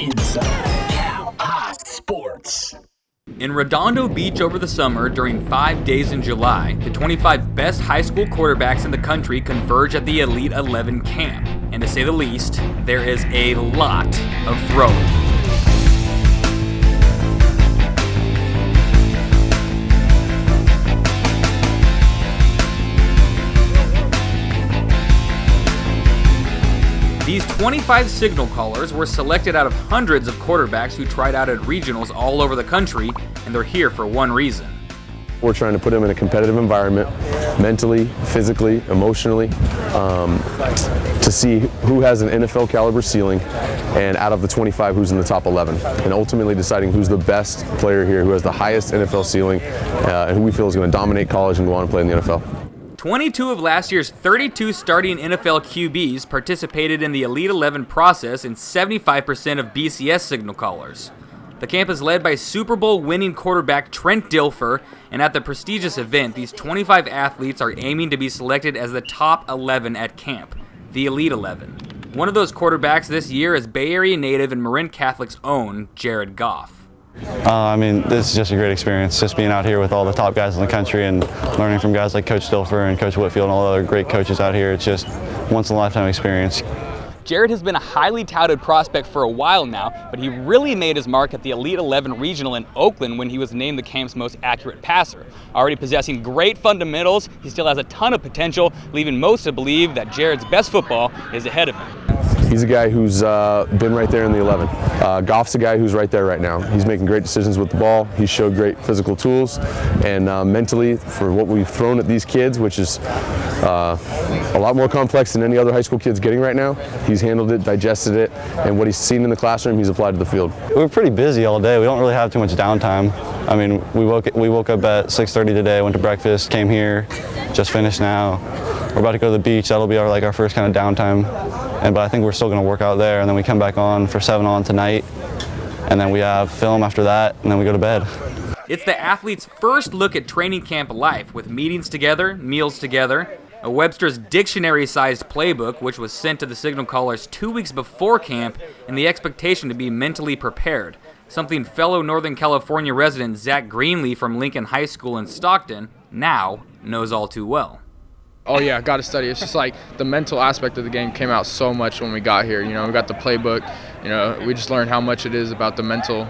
Inside Cal High Sports. In Redondo Beach over the summer, during 5 days in July, the 25 best high school quarterbacks in the country converge at the Elite 11 camp. And to say the least, there is a lot of throwing. These 25 signal callers were selected out of hundreds of quarterbacks who tried out at regionals all over the country, and they're here for one reason. We're trying to put them in a competitive environment, mentally, physically, emotionally, to see who has an NFL caliber ceiling, and out of the 25, who's in the top 11, and ultimately deciding who's the best player here, who has the highest NFL ceiling, and who we feel is going to dominate college and go on to play in the NFL. 22 of last year's 32 starting NFL QBs participated in the Elite 11 process in 75% of BCS signal callers. The camp is led by Super Bowl winning quarterback Trent Dilfer, and at the prestigious event, these 25 athletes are aiming to be selected as the top 11 at camp, the Elite 11. One of those quarterbacks this year is Bay Area native and Marin Catholic's own Jared Goff. This is just a great experience, just being out here with all the top guys in the country and learning from guys like Coach Dilfer and Coach Whitfield and all the other great coaches out here. It's just once-in-a-lifetime experience. Jared has been a highly touted prospect for a while now, but he really made his mark at the Elite 11 Regional in Oakland when he was named the camp's most accurate passer. Already possessing great fundamentals, he still has a ton of potential, leaving most to believe that Jared's best football is ahead of him. He's a guy who's been right there in the 11. Goff's a guy who's right there right now. He's making great decisions with the ball. He showed great physical tools, and mentally, for what we've thrown at these kids, which is a lot more complex than any other high school kid's getting right now, he's handled it, digested it, and what he's seen in the classroom, he's applied to the field. We're pretty busy all day. We don't really have too much downtime. I mean, we woke up at 6:30 today, went to breakfast, came here, just finished now. We're about to go to the beach. That'll be our first kind of downtime. But I think we're still going to work out there, and then we come back on for 7 on tonight, and then we have film after that, and then we go to bed. It's the athletes' first look at training camp life, with meetings together, meals together, a Webster's Dictionary-sized playbook, which was sent to the signal callers 2 weeks before camp, and the expectation to be mentally prepared, something fellow Northern California resident Zach Greenlee from Lincoln High School in Stockton now knows all too well. Oh yeah, got to study. It's just like the mental aspect of the game came out so much when we got here. We got the playbook. We just learned how much it is about the mental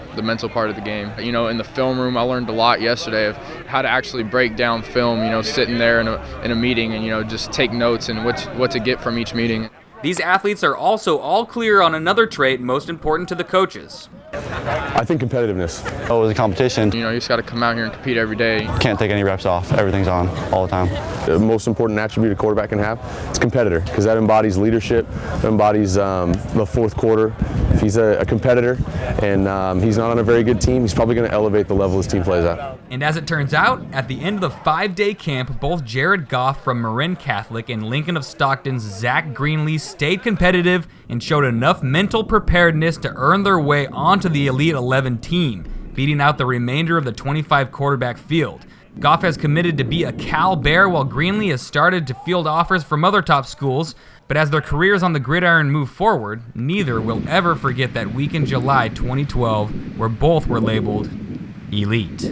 part of the game. In the film room, I learned a lot yesterday of how to actually break down film. Sitting there in a meeting and just take notes and what to get from each meeting. These athletes are also all clear on another trait most important to the coaches. I think competitiveness. Oh, it was a competition. You just got to come out here and compete every day. Can't take any reps off. Everything's on all the time. The most important attribute a quarterback can have is competitor, because that embodies leadership, embodies the fourth quarter. If he's a competitor and he's not on a very good team, he's probably going to elevate the level his team plays at. And as it turns out, at the end of the 5-day camp, both Jared Goff from Marin Catholic and Lincoln of Stockton's Zach Greenlee stayed competitive and showed enough mental preparedness to earn their way onto the Elite 11 team, beating out the remainder of the 25 quarterback field. Goff has committed to be a Cal Bear, while Greenlee has started to field offers from other top schools. But as their careers on the gridiron move forward, neither will ever forget that week in July 2012 where both were labeled elite.